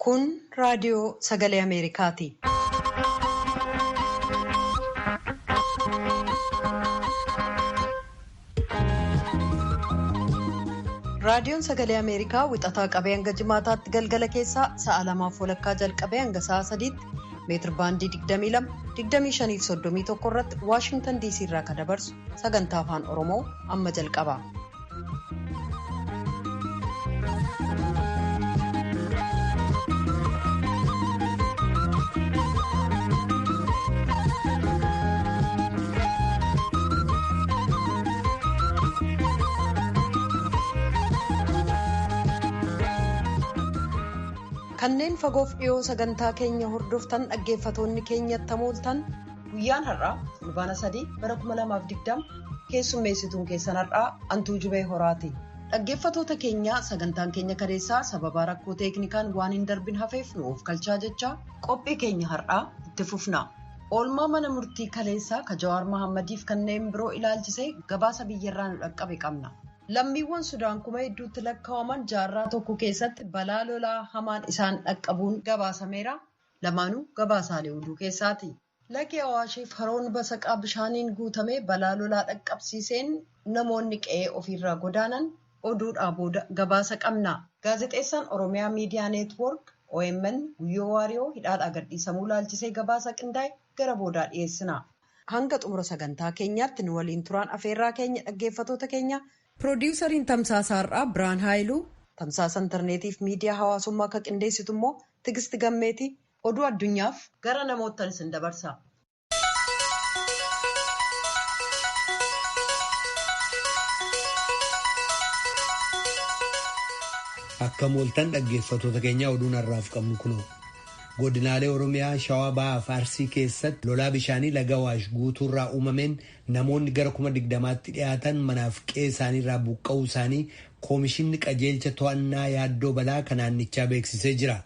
Kun raadiyoo sagalee Ameerikaati. Raadiyoon sagalee Ameerikaa wixataa qabee hanga jimaataatti galgala keessaa sa'a 2:00 jalqabee hanga sa'a 3tti meetir baandii 22-25-31 irratti Waashingtan DC irraa kan dabarsu sagantaa afaan Oromoo amma jalqaba. Kanneen fagoof dhiyoo sagantaa keenya hordoftan dhaggeeffatoonni keenyatti hamooltan guyyaan har'aa fulbaana 3 bara 2020 keessummeessituun keessan har'aa Antuu Jubee Horaati. Dhaggeeffatoota keenya sagantaan keenya kadeessaa sababa rakkoo teeknikaan waan hin darbin hafeef nuuf kalchaa jecha qophii keenya har'aa itti fufna. Oolmaa mana murtii kaleessaa ka Jawaar Mahaammadiif kanneen biroo ilaalchisee gabaasa biyyarraa nu dhaqqabe qabna. Lammiiwwan Sudaan kuma hedduutti lakkaa'aman jaarraa tokko keessatti balaa lolaa hamaan isaan dhaqqabuun gabaasameera. Lamaanuu gabaasaalee oduu keessaati. Lagi Awaashiif haroon basaqaa bishaaniin guutamee balaa lolaa dhaqqabsiiseen namoonni qe'ee ofiirraa godaanan oduudhaa booda gabaasa qabna. Gaazexeessaan Oromiyaa Miidiyaa Neetwoork OMN Guyyoo Waariyoo hidhaadhaa gadhiisamuu ilaalchisee gabaasa qindaa'e gara boodaa dhiyeessina. Hanga xumura sagantaa keenyaatti nu waliin turaan afeerraa keenya dhaggeeffatoota keenya. Piroodyuusariin Tamsaasa har'aa Biraan Haayiluu, Tamsaasa Intarneetiif miidiyaa hawaasummaa akka qindeessitu immoo Tigisti Gammeetii oduu addunyaaf gara namoottan isin dabarsa. Akka mooltan dhaggeeffatoota keenya oduun har'aaf qabnu kunoo. Godinaalee Oromiyaa Shawaa Bahaa fi Arsii keessatti lolaa bishaanii laga Awaash guutuurraa uumameen namoonni gara 20,000tti dhiyaatan manaaf qe'ee isaaniirraa buqqa'uu isaanii Koomishinni Qajeelcha To'annaa Yaaddoo Balaa kan naannichaa beeksisee jira.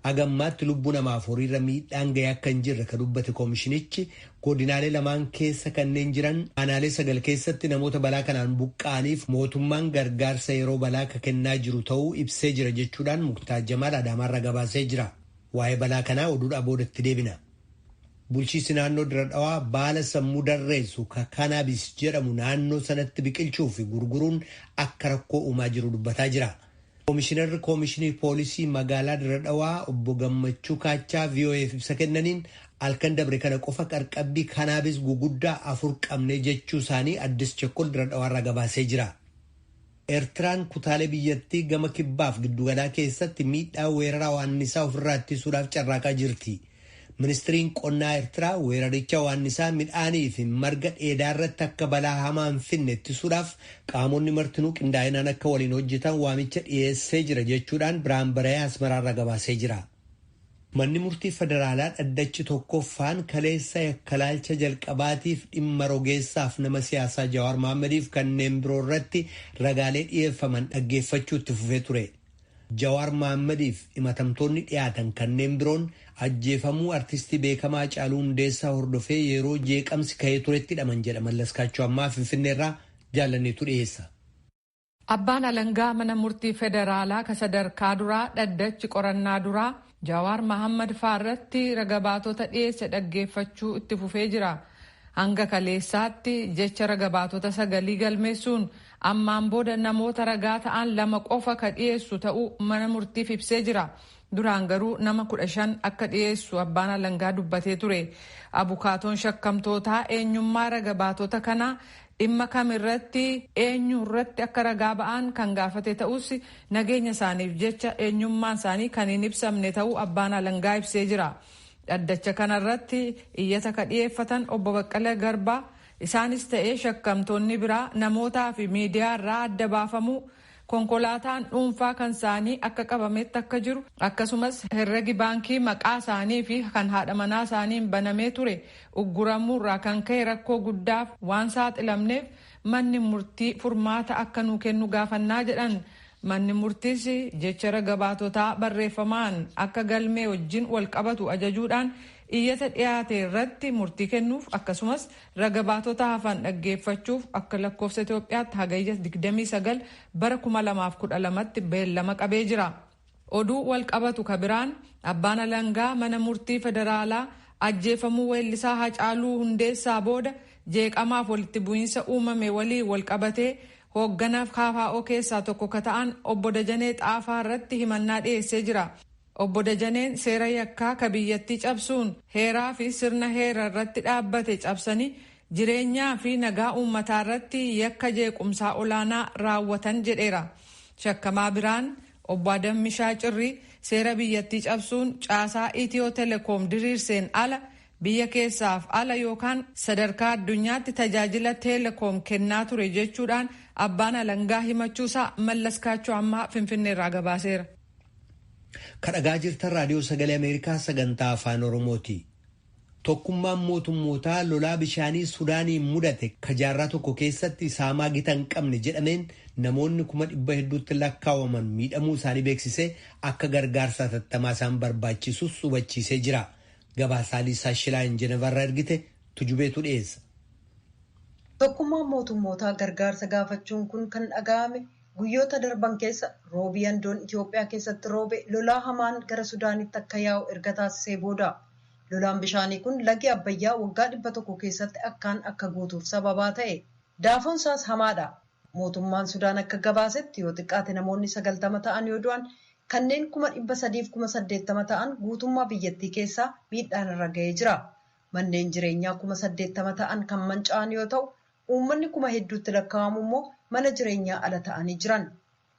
Hagammaatti lubbuu namaaf horiirra miidhaan ga'ee akka hin jirre kan dubbate koomishinichi godinaalee lamaan keessa kanneen jiran aanaalee 9 keessatti namoota balaa kanaan buqqa'aniif mootummaan gargaarsa yeroo balaa kennaa jiru ta'uu ibsee jira jechuudhaan Muktaar Jamaal Adaamaarraa gabaasee jira. Waa'ee balaa kanaa oduudhaa boodatti deebina. Bulchiinsi naannoo Dirree Dhawaa baala sammuu darreessu kanaabis jedhamu naannoo sanatti biqilchuu fi gurguruun akka rakkoo uumaa jiru dubbataa jira. Koomishinarri Koomishinii Poolisii magaalaa Dirree Dhawaa obbo Gammachuu Kaachaa VOA'f ibsa kennaniin halkan dabre kana qofa qarqabbii kanaabis guguddaa 4 qabnee jechuu isaanii Addis Chekkol Dirree Dhawaarraa gabaasee jira. Eertiraan kutaalee biyyattii gama kibbaaf giddugalaa keessatti miidhaa weerara waannisaa ofirraa ittisuudhaaf carraaqaa jirti. Ministiriin qonnaa Eertiraa weeraricha waannisaa midhaanii fi marga dheedaa irratti akka balaa hamaa hin finne ittisuudhaaf qaamonni martinuu qindaa'inaan akka waliin hojjetan waamicha dhiyeessee jira jechuudhaan Biraan Baree Asmaraarraa gabaasee jira. Manni murtii federaalaa dhaddachi tokkoffaan kaleessa yakkalaalcha jalqabaatiif dhimma rogeessaaf nama siyaasaa Jawaar Mahaammadiif kanneen biroo irratti ragaalee dhiyeeffaman dhaggeeffachuu itti fufee ture. Jawaar Mahaammadiif himatamtoonni dhiyaatan kanneen biroon ajjeefamuu artistii beekamaa Haacaaluu Hundeessaa hordofee yeroo jeeqamsi ka'ee turetti hidhaman jedha Mallaskaachoo ammaa Finfinneerraa jaalanneetu dhiyeessa. Abbaan alangaa mana murtii federaalaa ka sadarkaa duraa dhaddachi qorannaa duraa Jawaar Mahammad faarratti ragabaatota dhiyeesse dhaggeeffachuu itti fufee jira. Hanga kaleessaatti jecha ragabaatota 9 galmeessuun ammaan booda namoota ragaa ta'an 2 qofa ka dhiyeessu ta'uu mana murtiif ibsee jira. Duraan garuu nama 15 akka dhiyeessu abbaan alangaa dubbatee ture. Abukaatoon shakkamtootaa eenyummaa ragabaatota kanaa dhimma kamirratti eenyu irratti akka ragaa ba'an kan gaafate ta'us nageenya isaaniif jecha eenyummaan isaanii kan hin ibsamne ta'uu abbaan alangaa ibsee jira. Dhaddacha kanarratti iyyata ka dhiyeeffatan obbo Baqqalee Garbaa isaanis ta'ee shakkamtoonni biraa namootaa fi miidiyaa irraa adda baafamuu konkolaataan dhuunfaa kan isaanii akka qabametti akka jiru akkasumas herregi baankii maqaa isaanii fi kan haadha manaa isaaniin banamee ture ugguramuurraa kan ka'e rakkoo guddaaf waan saaxilamneef manni murtii furmaata akka nuu kennu gaafannaa jedhan. Manni murtiis jecha ragabaatotaa barreeffamaan akka galmee wajjin wal qabatu ajajuudhaan iyyata dhiyaate irratti murtii kennuuf akkasumas ragabaatota hafan dhaggeeffachuuf akka lakkoofsa Itoophiyaatti hagayya 29 bara 2012tti beellama qabee jira. Oduu wal qabatu ka biraan abbaan alangaa mana murtii federaalaa ajjeefamuu weellisaa Hacaaluu Hundeessaa booda jeeqamaaf walitti bu'iinsa uumame walii wal qabatee hoogganaaf KFO keessaa tokko ka ta'an obbo Dajanee Xaafaa irratti himannaa dhiyeessee jira. Obbo Dajaneen seera yakkaa ka biyyattii cabsuun heeraa fi sirna heera irratti dhaabbate cabsanii jireenyaa fi nagaa uummataa irratti yakka jeequmsaa olaanaa raawwatan jedheera. Shakkamaa biraan obbo Adammishaa Cirrii seera biyyattii cabsuun caasaa Itiyoo Telekoom diriirseen ala biyya keessaaf ala yookaan sadarkaa addunyaatti tajaajila Telekoom kennaa ture jechuudhaan abbaan alangaa himachuusaa Mallas Kaachoo ammaa Finfinneerraa gabaaseera. Kadhagaa jirtan raadiyoo sagalee Ameerikaa sagantaa afaan Oromooti. Tokkummaan mootummootaa lolaa bishaanii Sudaaniin mudate ka jaarraa tokko keessatti saamaa gita hin qabne jedhameen namoonni 100,000tti lakkaawaman miidhamuu isaanii beeksisee akka gargaarsa hatattamaa isaan barbaachisus hubachiisee jira. Gabaasaalii Saashilaayin Jenevarraa ergite tujubeetu dhiyeessa. Tokkummaan mootummootaa gargaarsa gaafachuun kun kan dhaga'ame guyyoota darban keessa roobii handoon Itoophiyaa keessatti roobe lolaa hamaan gara Sudaanitti akka yaa'u erga taasisee booda. Lolaan bishaanii kun lagi Abbayyaa waggaa 100 keessatti akkaan akka guutuuf sababaa ta'e. Daafoon isaas hamaadha. Mootummaan Sudaan akka gabaasetti yoo xiqqaate namoonni 90 ta'an yoo du'an kanneen 380,080 ta'an guutummaa biyyattii keessaa miidhaan irra ga'ee jira. Manneen jireenyaa 80,000 ta'an kan manca'an yoo ta'u, uummanni 1,000tti lakkaa'amu immoo mana jireenyaa ala ta'anii jiran.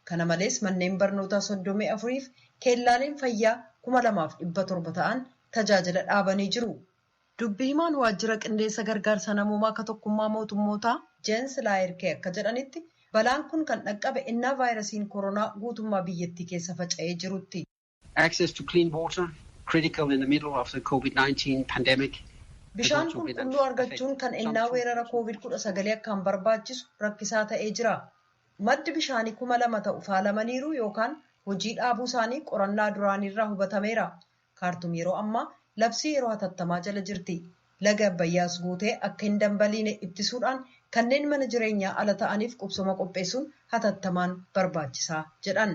Kana malees manneen barnootaa 34 fi keellaaleen fayyaa 2,700 ta'an tajaajila dhaabanii jiru. Dubbii himaan waajjira qindeessa gargaarsa namoomaa akka tokkummaa mootummootaa Jeensi Laayirkee akka jedhanitti balaan kun kan dhaqqabe innaa vaayirasiin koronaa guutummaa biyyattii keessa faca'ee jirutti. Access to clean water, critical in the middle of the COVID-19 pandemic. Bishaan qulqulluu argachuun kan innaa weerara COVID-19 akkaan barbaachisu rakkisaa ta'ee jira. Maddi bishaanii 2,000 ta'u faalamaniiru yookaan hojii dhaabuu isaanii qorannaa duraaniirraa hubatameera. Kaartuum yeroo ammaa labsii yeroo hatattamaa jala jirti. Laga Abbayyaas guutee akka hin dambaliine ittisuudhaan kanneen mana jireenyaa ala ta'aniif qubsuma qopheessuun hatattamaan barbaachisaa jedhan.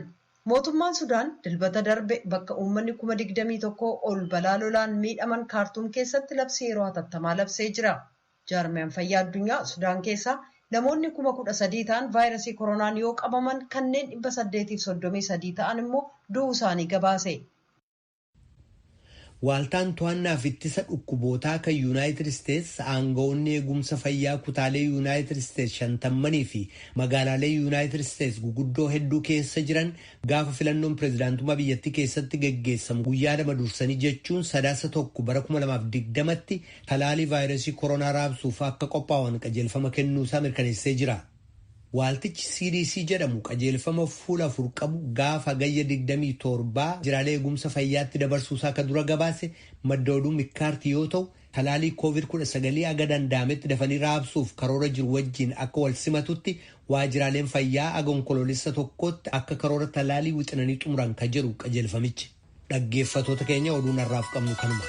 Mootummaan Sudaan dilbata darbe bakka uummanni 21,000 ol balaa lolaan miidhaman Kaartuum keessatti labsii yeroo hatattamaa labsee jira. Jaarmiyaan fayyaa addunyaa Sudaan keessaa namoonni 13,000 ta'an vaayirasii koronaan yoo qabaman kanneen 833 ta'an immoo du'uu isaanii gabaase. Waaltaan to'annaaf ittisa dhukkubootaa kan Yuunaayitid Isteets aangawoonni eegumsa fayyaa kutaalee Yuunaayitid Isteets 50 fi magaalaalee Yuunaayitid Isteets guguddoo hedduu keessa jiran gaafa filannoon pireezidaantummaa biyyattii keessatti geggeessamu guyyaa lama dursanii jechuun sadaasa 1 bara 2020tti talaalii vaayirasii koronaa raabsuuf akka qophaa'an qajeelfama kennuusaa mirkaneessee jira. Waaltichi CDC jedhamu qajeelfama fuula 4 qabu gaafa gayya 27 jiraalee eegumsa fayyaatti dabarsuusaa akka dura gabaase madda oduu mikkaartii yoo ta'u talaalii COVID-19 aga danda'ametti dafanii raabsuuf karoora jiru wajjin akka wal simatutti waajjiraaleen fayyaa aga onkoloolessa tokkotti akka karoora talaalii wixinanii xumuran ka jedhu qajeelfamichi. Dhaggeeffatoota keenya oduun har'aaf qabnu kanuma.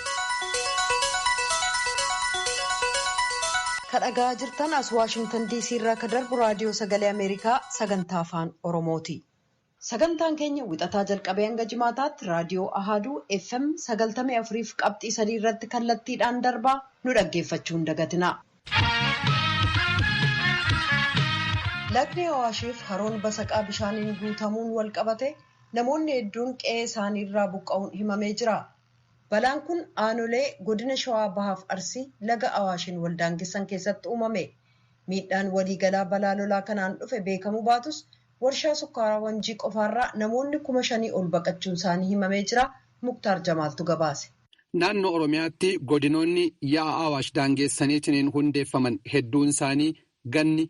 Kadhagaa jirtan as Waashingtan DC irraa ka darbu raadiyoo sagalee Ameerikaa sagantaa afaan Oromooti. Sagantaan keenya wixataa jalqabee hanga jimaataatti raadiyoo Ahaduu FM 94.3 irratti kallattiidhaan darbaa nu dhaggeeffachuu hin dagatina. Lagni Awaashiif haroon basaqaa bishaaniin guutamuun wal qabate namoonni hedduun qe'ee isaanii irraa buqqa'uun himamee jira. Balaan kun aanolee godina Shawaa Bahaaf Arsii laga Awaashiin waldaangessan keessatti uumame. Miidhaan waliigalaa balaa lolaa kanaan dhufe beekamuu baatus warshaa sukkaaraa Wanjii qofaarraa namoonni 5,000 ol baqachuun isaanii himamee jira. Muktaar Jamaaltu gabaase. Naannoo Oromiyaatti godinoonni yaa'aa Awaash daangeessaniitiin hundeeffaman hedduun isaanii ganni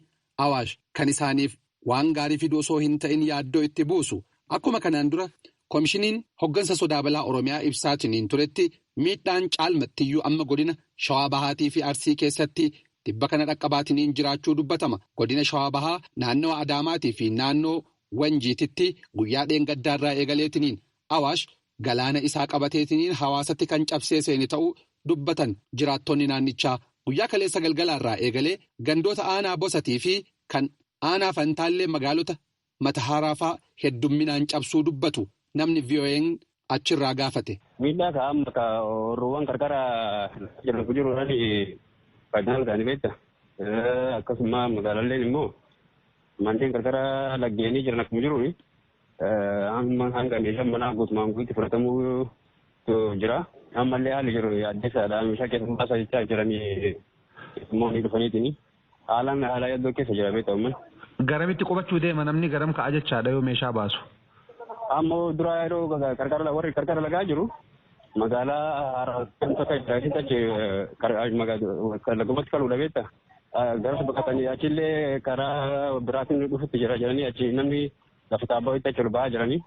Awaash kan isaaniif waan gaarii fiduu osoo hin ta'in yaaddoo itti buusu. Akkuma kanaan dura Koomishiniin hoggansa sodaa balaa Oromiyaa ibsaatiin turetti miidhaan caalmattiyyuu amma godina Shawaa Bahaatii fi Arsii keessatti dhibba kana dhaqqabaatiin jiraachuu dubbatama. Godina Shawaa Bahaa naannoo Adaamaatii fi naannoo Wanjiititti guyyaa dheengaddaarraa eegaleetiin Awaash galaana isaa qabateetiin hawaasatti kan cabsee seeni ta'uu dubbatan jiraattonni naannichaa guyyaa kaleessa galgalaarraa eegalee gandoota aanaa Bosatii fi kan aanaa Fantaallee magaalota Matahaaraafaa heddumminaan cabsuu dubbatu. namni VOA'n achirraa gaafate. Miidhaa ka'aa roowwan qarqara jiran faayidaan isaanii beekta. Akkasuma magaalaaleen immoo manneen qarqara laggeenii jiran akkuma jiru hanga meeshaan manaa guutumaan guutuutti fudhatamuu jira. Ammallee haalli jiru addeessaadha. Meeshaa keessa baasaa jechaa jiranii immoo ni dhufaniitiin haalaan haala yaddoo keessa jira beekta uummanni. Garamitti qubachuu deema namni garam ka'a jechaadha yoo meeshaa baasu. Ammoo dura yeroo warri qarqara lagaa jiru magaalaa tokko lagumatti kaluudha beekta. Garas baqatanii achillee karaa biraatiin dhufutti jira jiranii achi namni lafa taabbaa itti achi ol ba'aa jiranii.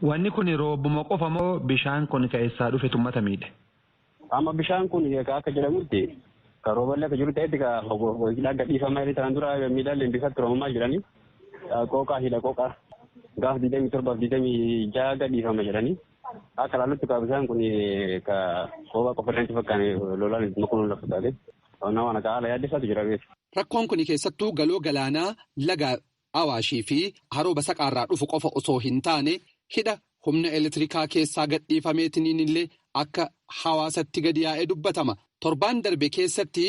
Wanni kun roobuma qofa moo bishaan kun keessaa dhufe tummata miidhe? Amma bishaan kun akka jedhamutti kan rooballee akka jiru ta'etti hidhaa dhiifamaa irratti kan dura miidhaalee bifatti roobamaa jiranii qooqaa hidha qooqaa gaaf 27 gadhiifama jedhanii akka laallutti bishaan kun qooqaa qofa irratti fakkaan lolaan makuun lafa taate nama nagaa haala yaaddeessaatu jira beeku. Rakkoon kun keessattuu galoo galaanaa laga Awaashii fi haroo Basaqaarraa dhufu qofa osoo hin taane hidha humna elektirikaa keessaa gadhiifameetiin illee akka hawaasatti gadi yaa'ee dubbatama. Torbaan darbe keessatti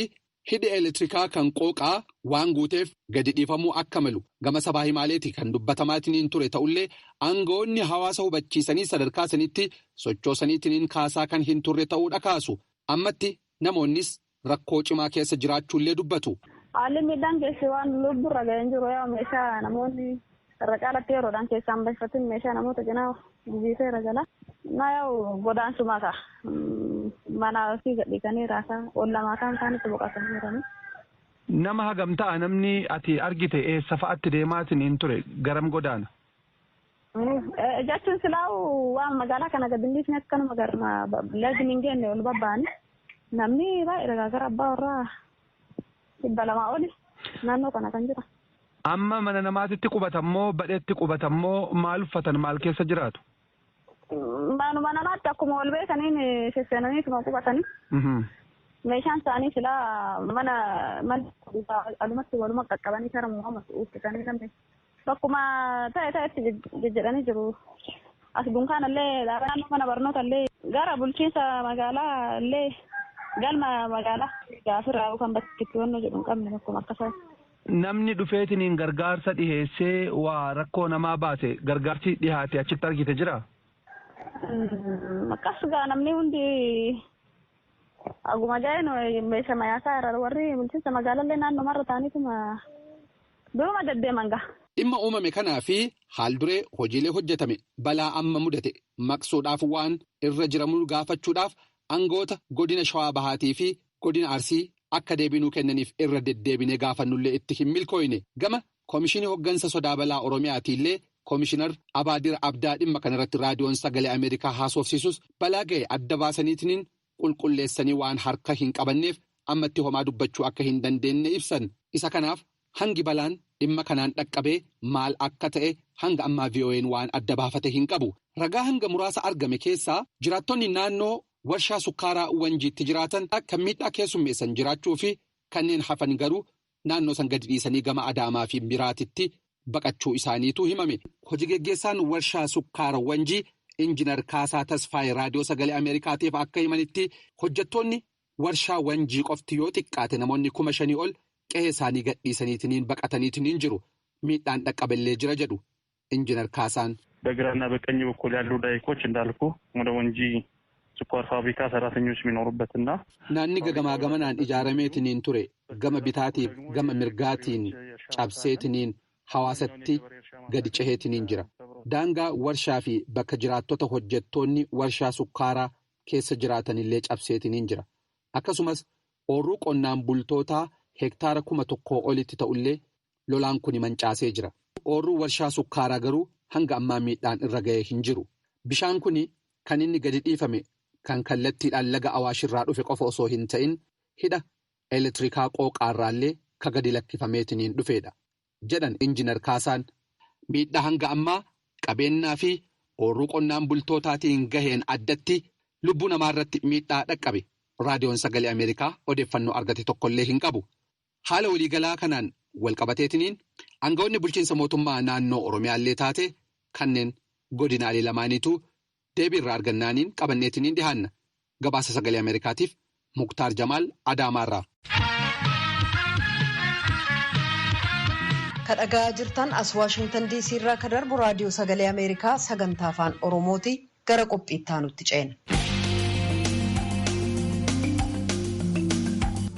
hidhi elektirikaa kan qooqaa waan guuteef gadi dhiifamuu akka malu gama sabaa himaaleeti kan dubbatamaatiin ture ta'ullee aangawoonni hawaasa hubachiisanii sadarkaa sanitti sochoosaniitiin kaasaa kan hin turre ta'uudha kaasu. Ammatti namoonnis rakkoo cimaa keessa jiraachuullee dubbatu. Haalli miidhaan keessi waan lubburra ga'een jiru yaa meeshaa namoonni irra caalatti yeroodhaan keessaan baay'ifatan meeshaa namoota cinaa jijjiiseera jala. Na yaa'u godaansuma ta'a. Mana ofii gadhiisanii raasaa ollamaa kan isaanitti boqotanii jiranii. Nama hagam ta'a namni ati argite eessa fa'aatti deemaatiin hin ture garam godaana? Jechuun silaa'u waan magaalaa kana gadhiisni akkanuma lagni hin geenne ol babba'anii namni baay'ee gara abbaa warraa 200 oli naannoo kana kan jira. Amma mana namaatitti qubatammoo badheetti qubatammoo maal uffatan maal keessa jiraatu? Manuma namaatti akkuma ol beekaniin sesseenanii tuma qubatanii. Meeshaan isaanii silaa mana alumatti waluma qaqqabanii kara muhammad uffisanii namni bakkuma ta'etti jejjedhanii jiru. As dunkaanallee naannoo mana barnootaallee gara bulchiinsa magaalaa illee galma magaalaa gaafirraa kan bakki itti wanno jedhu hin qabne akkuma akkasuma. Namni dhufeetiniin gargaarsa dhiheessee waa rakkoo namaa baase gargaarsi dhihaate achitti argite jira? Akkas gaa namni hundi aguma jaa'een meeshaa mayaasaa irra warri bulchiinsa magaalaallee naannoo marra ta'aniituma duruma deddeeman gaa. Dhimma uumame kanaa fi haal duree hojiilee hojjetame balaa amma mudate maqsuudhaaf waan irra jiramuu gaafachuudhaaf aangoota godina Shawaa Bahaatii fi godina Arsii akka deebinuu kennaniif irra deddeebinee gaafannullee itti hin milkooyne gama Koomishinii Hoggansa Sodaa Balaa Oromiyaatiillee Koomishinar Abaadir Abdaa dhimma kanarratti raadiyoon sagalee Ameerikaa haasofsiisus balaa ga'e adda baasaniitiin qulqulleessanii waan harka hin qabanneef ammatti homaa dubbachuu akka hin dandeenye ibsan isa kanaaf hangi balaan dhimma kanaan dhaqqabee maal akka ta'e hanga ammaa VOA'n waan adda baafate hin qabu. Ragaa hanga muraasa argame keessaa jiraattonni naannoo warshaa sukkaaraa Wanjiitti jiraatan kan miidhaa keessummeessan jiraachuu fi kanneen hafan garuu naannoo san gadi dhiisanii gama Adaamaa fi Biraatitti baqachuu isaaniitu himame. Hojii geggeessaan warshaa sukkaara Wanjii Injiinar Kaasaa Tasfaayee raadiyoo sagalee Ameerikaatiif akka himanitti hojjettoonni warshaa Wanjii qofti yoo xiqqaate namoonni 5,000 ol qe'ee isaanii gadhiisaniitiin baqataniitiin jiru miidhaan dhaqqaballee jira jedhu Injiinar Kaasaan. በግራና በቀኝ በኩል ያሉ ዳይኮች እንዳልኩ ወደ ወንጂ ስኳር ፋብሪካ ሰራተኞች የሚኖሩበትና naanni gagamaa gamanaan ijaarameetiin ture gama bitaatiif gama mirgaatiin cabseetiin hawaasatti gadi ceheetiin jira. Daangaa warshaa fi bakka jiraattota hojjettoonni warshaa sukkaaraa keessa jiraatanillee cabseetiin jira. Akkasumas oorruu qonnaan bultootaa hektaara 1,000 olitti ta'ullee lolaan kun mancaasee jira. Oorruu warshaa sukkaaraa garuu hanga ammaa miidhaan irra ga'ee hin jiru. Bishaan kun kan inni gadi dhiifame kan kallattiidhaan laga Awaashirraa dhufe qofa osoo hin ta'in hidha elektirikaa qooqaarraallee ka gadi lakkifameetiin dhufeedha jedhan Injiinar Kaasaan. Miidhaa hanga ammaa qabeenyaa fi oorruu qonnaan bultootaatiin gaheen addatti lubbuu namaarratti miidhaa dhaqqabe raadiyoon sagalee Ameerikaa odeeffannoo argate tokkollee hin qabu. Haala waliigalaa kanaan walqabateetiin aangawoonni bulchiinsa mootummaa naannoo Oromiyaallee taate kanneen godinaalee lamaaniitu deebii irraa argannaaniin qabanneetiniin dhihaanna. Gabaasa sagalee Ameerikaatiif Muktaar Jamaal Adaamaarraa. Kadhagaa jirtan as Waashingtan DC irraa ka darbu raadiyoo sagalee Ameerikaa sagantaa afaan Oromooti gara qophiittaa nutti ceena.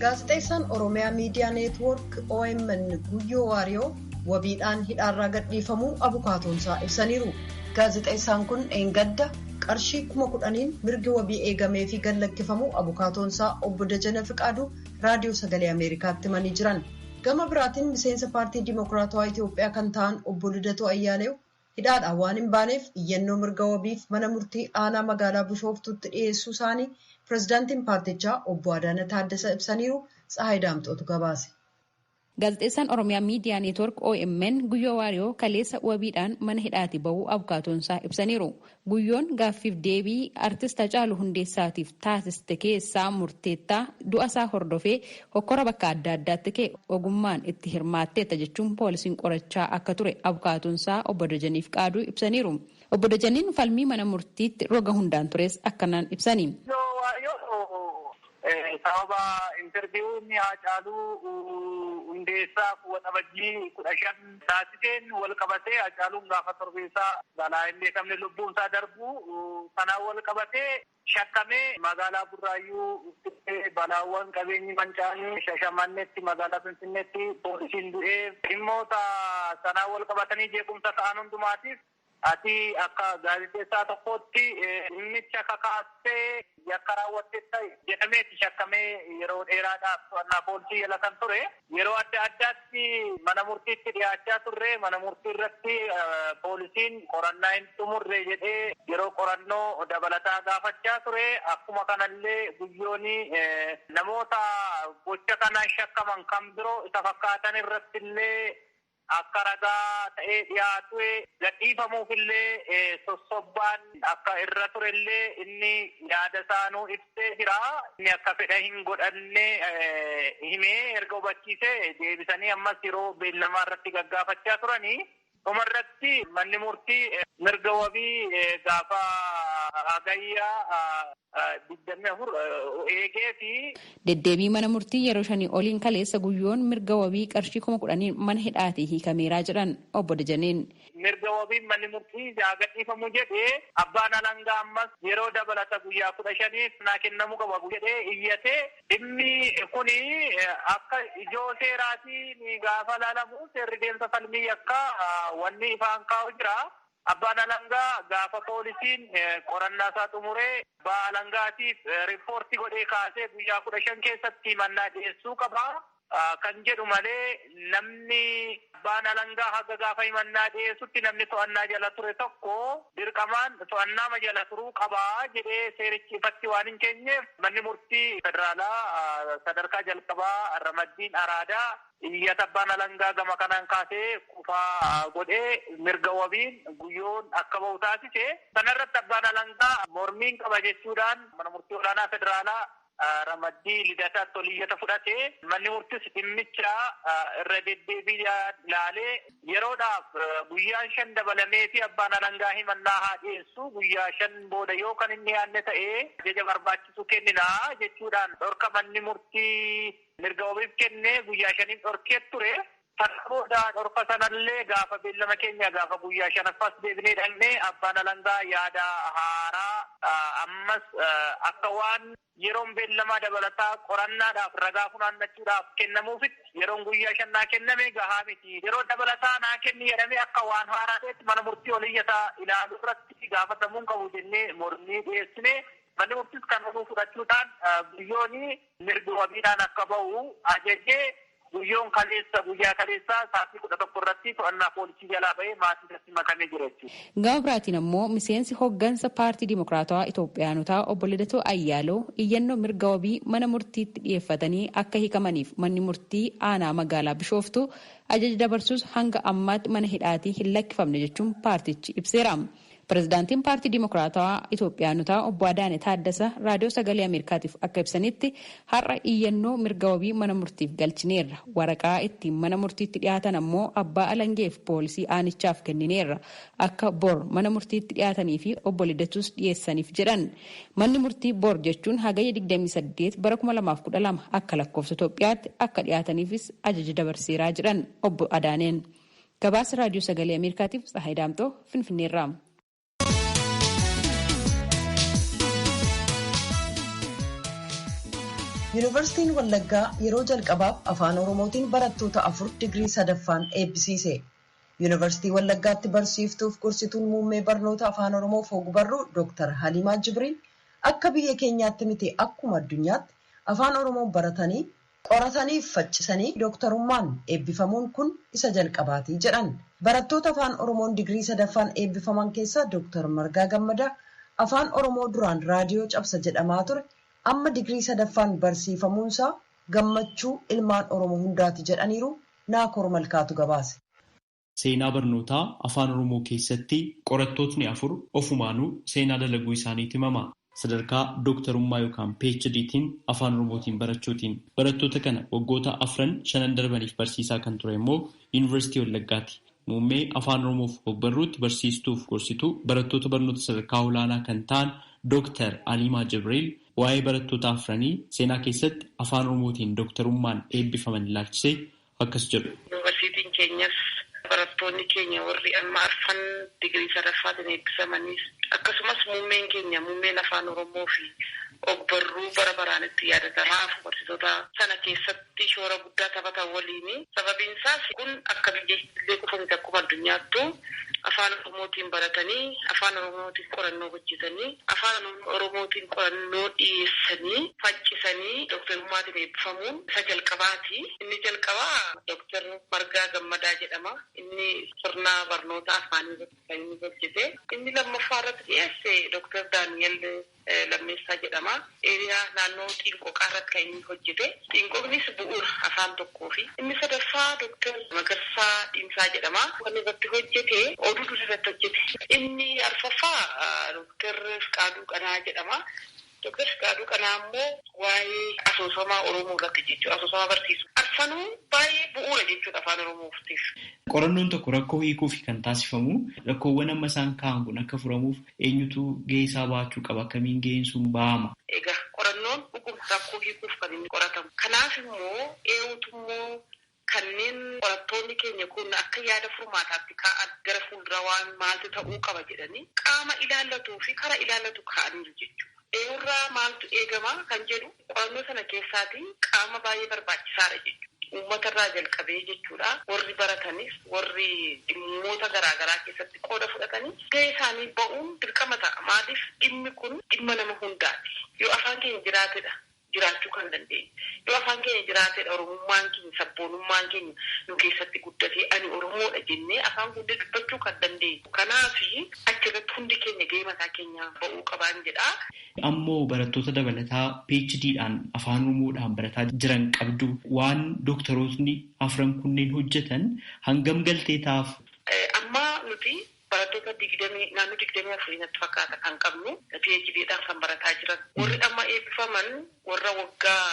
Gaazexeessaan Oromiyaa Miidiyaa Neetwoork OMN Guyyoo Waariyoo wabiidhaan hidhaarraa gadhiifamuu abukaatoonsaa ibsaniiru. Gaazexeessaan kun eengadda qarshii 10,000 mirgi wabii eegamee fi gallakkifamuu abukaatoonsaa obbo Dajana Fiqaaduu raadiyoo sagalee Ameerikaatti himanii jiran. Gama biraatiin miseensa paartii Dimookiraatawaa Itoophiyaa kan ta'an obbo Lidatoo Ayyaaleew hidhaadhaan waan hin baaneef iyyannoo mirga wabiif mana murtii aanaa magaalaa Bishooftuutti dhiyeessuu isaanii pirezidaantiin paartichaa obbo Adaana Taaddasaa ibsaniiru. Tsahaay Daamxootu gabaase. Gaazexeessaan Oromiyaa Miidiyaa Neetwoork OMN Guyyoo Waariyoo kaleessa wabiidhaan mana hidhaati bahuu abukaatoonsaa ibsaniiru. Guyyoon gaaffiif deebii artist Hacaaluu Hundeessaatiif taasiste keessaa murteettaa du'a isaa hordofee hokkora bakka adda addaatti ka'e ogummaan itti hirmaatteetta jechuun poolisiin qorachaa akka ture abukaatoonsaa obbo Dajaniif qaaduu ibsaniiru. Obbo Dajaniin falmii mana murtiitti roga hundaan tures akkanaan ibsani. Sababa interviiwuun Hacaaluu Hundeessaa waxabajjii 15 taasiseen wal qabatee Hacaaluun gaafa torbeessaa balaa hin beekamne lubbuun isaa darbu kanaan wal qabatee shakkamee magaalaa Burraayyuu balaawwan qabeenyi mancaanii Shashamanneetti magaalaa Finfinneetti poolisiin du'ee dhimmoota sanaan wal qabatanii jeequmsa ta'an hundumaatiif ati akka gaazexeessaa tokkotti dhimmicha kakaastee yakka raawwatteetta jedhameeti shakkamee yeroo dheeraadhaaf to'annaa poolisii jala kan ture. Yeroo adda addaatti mana murtiitti dhiyaachaa turre. Mana murtii irratti poolisiin qorannaa hin xumurre jedhee yeroo qorannoo dabalataa gaafachaa ture. Akkuma kanallee guyyoonni namoota gocha kanaan shakkaman kan biroo isa fakkaatan irratti illee akka ragaa ta'ee dhiyaatu gadhiifamuufillee sossobbaan akka irra turellee inni yaada isaanuu ibsee jira. Inni akka fedha hin godhanne himee erga hubachiisee deebisanii ammas yeroo beellamaa irratti gaggaafachaa turanii dhumarratti manni murtii mirga wabii gaafa hagayyaa 24 eegee fi deddeebii mana murtii yeroo 5 oliin kaleessa guyyoon mirga wabii qarshii 10,000 mana hidhaatii hiikameeraa jedhan obbo Dajaneen. Mirga wabiin manni murtii gadhiifamuu jedhee abbaan alangaa ammas yeroo dabalata guyyaa 15 naa kennamuu qaba jedhee iyyatee dhimmi kuni akka ijoo seeraatiin gaafa laalamu seerri deemsa falmii akka wanni ifaan kaa'u jira. Abbaan alangaa gaafa poolisiin qorannaa isaa xumuree abbaa alangaatiif riippoortii godhee kaasee guyyaa 15 keessatti mannaa dhiyeessuu qaba. Kan jedhu malee namni abbaan alangaa haga gaafa himannaa dhiyeessutti namni to'annaa jala ture tokko dirqamaan to'annaa jala turuu qabaa jedhee seerichi ifatti waan hin keenyeef manni murtii federaalaa sadarkaa jalqabaa ramaddiin araadaa iyyata abbaan alangaa gama kanaan kaasee kufaa godhee mirga wabiin guyyoon akka bahu taasise. Sanarratti abbaan alangaa mormiin qaba jechuudhaan mana murtii olaanaa federaalaa ramaddii lidataatti oliyyata fudhate. Manni murtis dhimmicha irra deddeebiidhaan ilaalee yeroodhaaf guyyaan 5 dabalamee fi abbaan alangaa himannaa haa dhiyeessu guyyaa 5 booda yoo kan inni yaadne ta'ee ajaja barbaachisu kenninaa jechuudhaan dhorka manni murtii mirga wabiif kennee guyyaa 5 dhorkee ture. Sana booda dhorka sanallee gaafa beellama keenya gaafa guyyaa 5ffaas deebinee dhaqnee abbaan alangaa yaada haaraa ammas akka waan yeroon beellamaa dabalataa qorannaadhaaf ragaa funaannachuudhaaf kennamuufitti yeroon guyyaa 5 kenname gahaa miti. Yeroo dabalataa naa kenni jedhamee akka waan haaraa ta'etti mana murtii oliyyataa ilaaluu irratti gaafatamuun qabu jennee mormii dhiyeessine. Manni murtiis kan oduu fudhachuudhaan guyyoonni mirga wabiidhaan akka bahu ajajee guyyoon guyyaa kaleessaa sa'aatii 11 irratti to'annaa poolisii jalaa bahee maatii isaatti makamee jira jechuudha. Gama biraatiin ammoo miseensi hoggansa paartii Dimookiraatawaa Itoophiyaanotaa obbo Lidatoo Ayyaaloo iyyannoo mirga wabii mana murtiitti dhiyeeffatanii akka hiikamaniif manni murtii aanaa magaalaa Bishooftuu ajaja dabarsuus hanga ammaatti mana hidhaatii hin lakkifamne jechuun paartichi ibseera. Pireezidaantiin paartii Dimokiraatawaa Itoophiyaanotaa obbo Adaanee Taaddasaa raadiyoo sagalee Ameerikaatiif akka ibsanitti har'a iyyannoo mirga wabii mana murtiif galchineerra. Waraqaa ittiin mana murtiitti dhiyaatan ammoo abbaa alangeef poolisii aanichaaf kennineerra. Akka bor mana murtiitti dhiyaatanii fi obbo Lidatuus dhiyeessaniif jedhan. Manni murtii bor jechuun hagayya 28 bara 2012 akka lakkoofsa Itoophiyaatti akka dhiyaataniifis ajaja dabarseeraa jedhan obbo Adaaneen. Gabaasa raadiyoo sagalee Ameerikaatiif Tsahaay Daamtoo Finfinneerraa. Yuunivarsiitiin Wallaggaa yeroo jalqabaaf afaan Oromootiin barattoota 4 digirii 3ffaan eebbisiise. Yuunivarsiitii Wallaggaatti barsiiftuuf gorsituun muummee barnoota afaan Oromoof ogbarruu Dr. Halimaa Jibriil akka biyya keenyaatti miti akkuma addunyaatti afaan Oromoo baratanii qoratanii fi faccisanii dooktarummaan eebbifamuun kun isa jalqabaati jedhan. Barattoota afaan Oromoon digirii 3ffaan eebbifaman keessaa Dr. Margaa Gammadaa afaan Oromoo duraan raadiyoo cabsa jedhamaa ture. Amma digirii 3ffaan barsiifamuunsaa gammachuu ilmaan Oromoo hundaati jedhaniiru Naakoor Malkaatu gabaase. Seenaa barnootaa afaan Oromoo keessatti qorattootni 4 ofumaanuu seenaa dalaguu isaaniitti himama. Sadarkaa dooktarummaa yookaan PhD'tiin afaan Oromootiin barachuutiin barattoota kana waggoota 4 darbaniif barsiisaa kan ture immoo Yuunivarsiitii Wallaggaati. Muummee afaan Oromoof ogbarruutti barsiistuuf gorsituu barattoota barnoota sadarkaa olaanaa kan ta'an Dr. Halimaa Jibriil waa'ee barattoota 4 seenaa keessatti afaan Oromootiin dooktarummaan eebbifaman ilaalchisee akkas jedhu. Yuunivarsiitiin keenyas barattoonni keenya warri amma 4 digirii 3ffaatiin eebbifamanis akkasumas muummeen afaan Oromoo fi ogbarruu bara baraan itti yaadatamaa barsiisota sana keessatti shoora guddaa taphatan waliin. Sababiin isaas kun akka biyyeettillee qofaan akkuma addunyaattu afaan Oromootiin baratanii afaan Oromootiin qorannoo hojjetanii afaan Oromootiin qorannoo dhiyeessanii faccisanii dooktarummaatiin eebbifamuun isa jalqabaati. Inni jalqabaa Dr. Margaa Gammadaa jedhama. Inni sirna barnoota afaanii irratti kan inni hojjete. Inni lammaffaa irratti dhiyeesse Dr. Daani'el Lammeessaa jedhama. Eeriyaa naannoo Xiinqoqaa irratti kan inni hojjete. Xiinqoqnis bu'uura afaan tokkoo fi inni sadaffaa Dr. Magarsaa Dhiinsaa jedhama. Kan irratti hojjete Oduu irratti hojjete. Inni arfaffaa Dr. Fiqaaduu Qanaa jedhama. Dr. Fiqaaduu Qanaa immoo waa'ee asoosama Oromoo irratti jechuudha. Asoosama barsiisu. Arfanuu baay'ee bu'uura jechuudha afaan Oromootiif. Qorannoon tokko rakkoo hiikuuf kan taasifamu rakkoowwan amma isaan ka'an kun akka furamuuf eenyutu gahee isaa baachuu qaba? Akkamiin gaheen sun bahama? Egaa qorannoon dhuguma rakkoo hiikuuf kan inni qoratamu. Kanaaf immoo eenyutu immoo kanneen qorattoonni keenya kun akka yaada furmaataatti kaa'an gara fuuldura waan maaltu ta'uu qaba jedhanii qaama ilaallatuu fi karaa ilaallatu kaa'aniiru jechuudha. Eenyurraa maaltu eegama kan jedhu qorannoo sana keessaatii qaama baay'ee barbaachisaadha jechuudha. Uummatarraa jalqabee jechuudha. Warri baratanis warri dhimmoota garaagaraa keessatti qooda fudhatanii gahee isaanii ba'uun dirqama ta'a. Maaliif dhimmi kun dhimma nama hundaati. Yoo afaan keenya jiraatedha jiraachuu kan dandeenyu. Yoo afaan keenya jiraatedha Oromummaan keenya sabboonummaan keenya nu keessatti guddatee ani Oromoodha jennee afaan hundee dubbachuu kan dandeenyu. Kanaaf achirratti hundi keenya gahee mataa keenya ba'uu qabaan jedha. Ammoo barattoota dabalataa PhD'dhaan afaan Oromoodhaan barataa jiran qabdu waan dooktarootni 4 kunneen hojjetan hangam galtee taaf? Amma nuti barattoota naannoo 24 natti fakkaata kan qabnu PhD'dhaan kan barataa jiran. Warri amma eebbifaman warra waggaa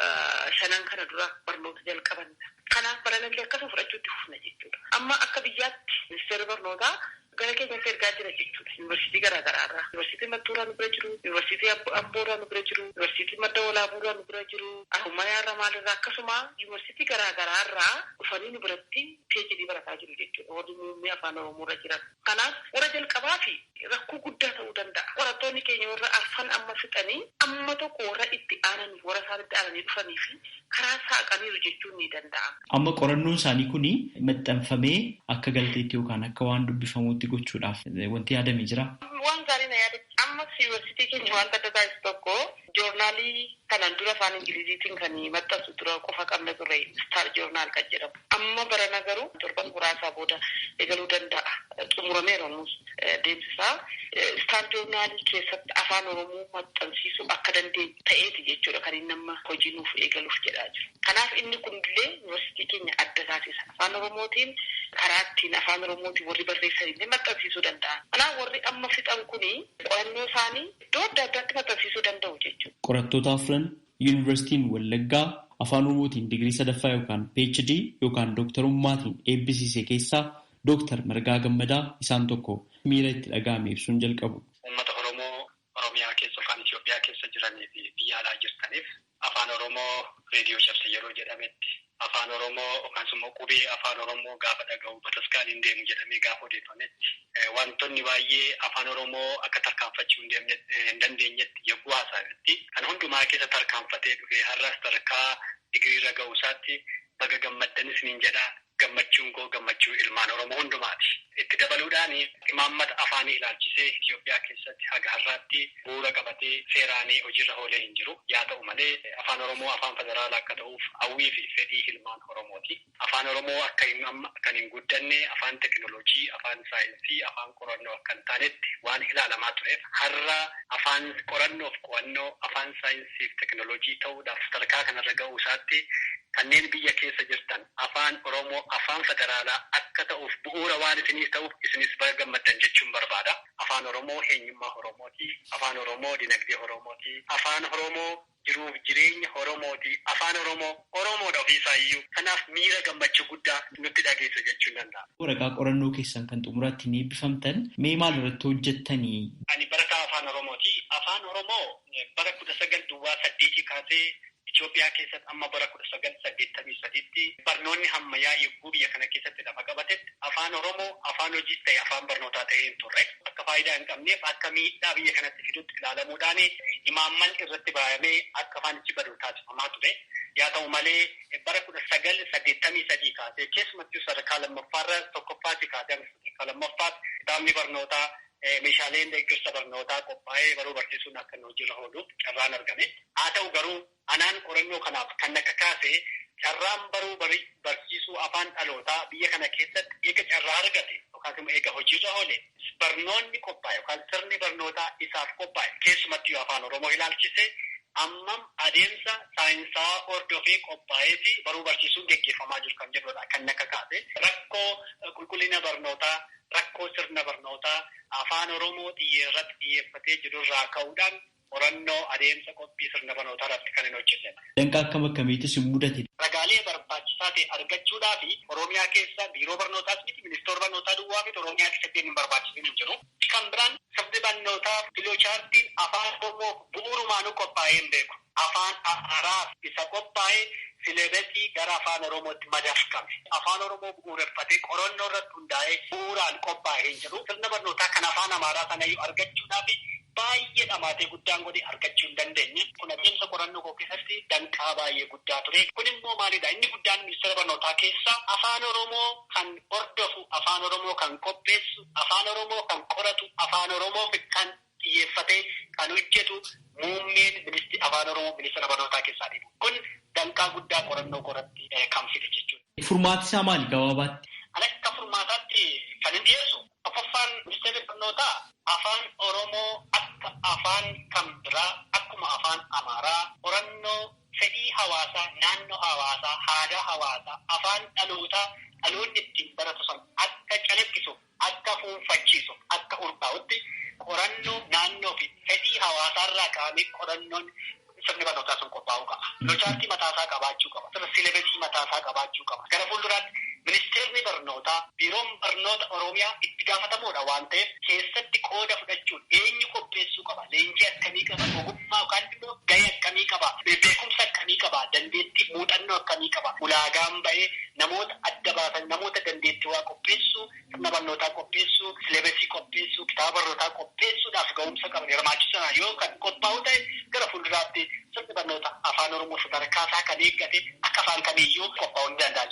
5 kana dura barnoota jalqabanidha. Kanaaf baranallee akkasuma fudhachuutti fufna jechuudha. Amma akka biyyaatti ministeerri barnootaa gara keenyatti ergaa jira jechuudha. Yuunivarsiitii garaagaraa irraa. Yuunivarsiitii Mattuuraa nu bira jiru, Yuunivarsiitii Ambooraa nu bira jiru, Yuunivarsiitii Madda Walaabuuraa nu bira jiru, Harummayaa irraa maalirraa akkasuma yuunivarsiitii garaagaraa irraa dhufanii nu biratti PhD barataa jiru jechuudha. Warri muummee afaan Oromoo irra jiran. Kanaaf warra jalqabaa fi rakkoo guddaa ta'uu danda'a. Qorattoonni keenya warra arfan amma fixanii amma tokko warra itti aananii warra isaan itti aananii dhufanii fi karaa saaqaniiru jechuun ni danda'ama. Amma qorannoon isaanii kun maxxanfamee akka galteetti yookaan akka waan dubbifamuutti gochuudhaaf wanti yaadamee jira. Waan gaarii na yaadachi. Ammas yuunivarsiitii keenya wanta adda taasisu tokko joornaalii kanaan dura afaan Ingiliziitiin kan maxxansu dura qofa qabna turre Star Joornaal kan jedhamu. Amma barana garuu torban muraasaa booda eegaluu danda'a. Xumurameera nus deemsisaa. Star Joornaalii keessatti afaan Oromoo maxxansiisuu akka dandeenyu ta'eeti jechuudha kan inni amma hojii nuuf eegaluuf jedhaa jiru. Kanaaf inni kunillee yuunivarsiitii keenya adda taasisa. Afaan Oromootiin karaa ittiin afaan Oromootiin warri barreessan illee maxxansiisuu danda'an. Kanaaf warri amma fixan kuni qorannoo isaanii iddoo adda addaatti maxxansiisuu danda'u jechuudha. Qorattoota afran Yuunivarsiitiin Wallaggaa afaan Oromootiin digirii sadaffaa yookaan PhD yookaan dooktarummaatiin eebbisiise keessaa Dooktar Margaa Gammadaa isaan tokko miira itti dhaga'ame ibsuun jalqabu. Uummata Oromoo Oromiyaa keessa yookaan Itoophiyaa keessa jiranii fi biyya alaa jirtaniif afaan Oromoo reediyoo cabse yeroo jedhametti afaan Oromoo yookaan immoo qubee afaan Oromoo gaafa dhaga'u bataskaaniin hin deemu jedhamee gaafa odeeffametti wantoonni baay'ee afaan Oromoo akka tarkaanfachuu hin dandeenyetti yogguu haasa'etti kan hundumaa keessa tarkaanfatee dhufee har'as sadarkaa digiriirra ga'uusaatti baga gammaddanis niin jedha. Gammachuun koo gammachuu ilmaan Oromoo hundumaati. Itti dabaluudhaan imaammata afaanii ilaalchisee Itoophiyaa keessatti haga har'aatti bu'uura qabatee seeraanii hojiirra oolee hin jiru. Yaa ta'u malee afaan Oromoo afaan federaalaa akka ta'uuf hawwii fi fedhii ilmaan Oromooti. Afaan Oromoo akka hin guddanne afaan teekinooloojii, afaan saayinsii, afaan qorannoo akka hin taanetti waan ilaalamaa tureef har'a afaan qorannoof qo'annoo afaan saayinsii fi teekinooloojii ta'uudhaaf sadarkaa kanarra ga'uu isaatti kanneen biyya keessa jirtan afaan Oromoo afaan federaalaa akka ta'uuf bu'uura waan isiniif ta'uuf isinis baga gammaddan jechuun barbaada. Afaan Oromoo eenyummaa Oromooti. Afaan Oromoo dinagdee Oromooti. Afaan Oromoo jiruuf jireenya Oromooti. Afaan Oromoo Oromoodha ofiisaa iyyuu. Kanaaf miira gammachuu guddaa nutti dhageessa jechuun danda'a. Waraqaa qorannoo keessan kan xumuraatti ni eebbifamtan mee maal irratti hojjettanii? Ani barataa afaan Oromooti. Afaan Oromoo bara 1908 kaasee Itoophiyaa keessatti amma bara 1983tti barnoonni ammayyaa yogguu biyya kana keessatti lafa qabatetti afaan Oromoo afaan hojii ta'e afaan barnootaa ta'ee hin turre akka faayidaa hin qabneef akka miidhaa biyya kanatti fidutti ilaalamuudhaan imaamman irratti baay'amee akka afaanichi badu taasifamaa ture. Yaa ta'u malee bara 1983 kaasee keessumattuu sadarkaa lammaffaarra tokkoffaatti kaasee sadarkaa lammaffaatti kitaabni barnootaa meeshaaleen deeggarsa barnootaa qophaa'ee baruu barsiisuun akka hojiirra ooluuf carraan argame. Haa ta'u garuu anaan qorannoo kanaaf kan akka kaase carraan baruu barsiisuu afaan dhalootaa biyya kana keessatti eega carraa argate yookaan immoo eega hojiirra oole barnoonni qophaa'e yookaan sirni barnootaa isaaf qophaa'e keessumattuu afaan Oromoo ilaalchise ammam adeemsa saayinsaa hordofee qophaa'ee fi baruu barsiisuun gaggeeffamaa jiru kan jedhudha kan akka kaase rakkoo qulqullina barnootaa rakkoo sirna barnootaa afaan Oromoo irratti xiyyeeffatee jirurraa ka'uudhaan qorannoo adeemsa qophii sirna barnootaa irratti kan hin hojjetan. Danqaa akkam akkamiitis hin mudate. Ragaalee barbaachisaa ta'e argachuudhaa fi Oromiyaa keessa biiroo barnootaas miti ministeera barnootaa duwwaa miti Oromiyaa keessatti hin barbaachisin hin jiru. Kan biraan sirni barnootaa filoochaartiin afaan Oromoo bu'uurumaanuu qophaa'ee hin beeku. Afaan haaraa isa qophaa'ee sileebasii gara afaan Oromootti madaqfame. Afaan Oromoo bu'uureffatee qorannoo irratti hundaa'ee bu'uuraan qophaa'ee hin jiru. Sirna barnootaa kan afaan Amaaraa sanayyuu argachuudhaaf baay'ee dhamaatee guddaan godhe argachuu hin dandeenye. Kun adeemsa qorannoo koo keessatti danqaa baay'ee guddaa ture. Kun immoo maalidha? Inni guddaan ministeera barnootaa keessa afaan Oromoo kan hordofu, afaan Oromoo kan qopheessu, afaan Oromoo kan qoratu, afaan Oromoo kan xiyyeeffatee kan hojjetu muummeen afaan Oromoo ministeera barnootaa keessaa dhibu. Kun danqaa guddaa qorannoo koratti kan fide jechuudha. Furmaati isaa maali gabaabaatti? Akka furmaataatti kan hin dhiyeessu. Afaan ministeerri barnootaa afaan Oromoo akka afaan kan biraa akkuma afaan Amaaraa qorannoo fedhii hawaasaa, naannoo hawaasaa, aadaa hawaasaa, afaan dhaloonni ittiin baratu sun akka calaqqisu, akka fuunfachiisu, akka urgaa'utti qorannoo naannoo fi fedhii hawaasaarraa ka'amee qorannoon sirni barnootaa sun qophaa'uu qaba. Filoochaartii mataasaa qabaachuu qaba. Sileebasii mataasaa qabaachuu qaba. Gara fuulduraatti ministeerri barnootaa biiroon barnoota Oromiyaa itti gaafatamuudha waan ta'eef keessatti qooda fudhachuun eenyu qopheessuu qaba. Leenjii akkamii qaba? Ogummaa yookaan immoo gahee akkamii qaba? Beekumsa akkamii qaba? Dandeettii muuxannoo akkamii qaba? Ulaagaan ba'ee namoota adda baasan namoota dandeettii waa qopheessuu, sirna barnootaa qopheessuu, sileebasii qopheessuu, kitaaba barnootaa qopheessuudhaaf ga'umsa qaban hirmaachisan yoo kan qophaa'u ta'e gara fuulduraatti sirni barnoota afaan Oromoo sadarkaa isaa kan eeggate akka afaan kamiiyyuu qophaa'uu ni danda'a.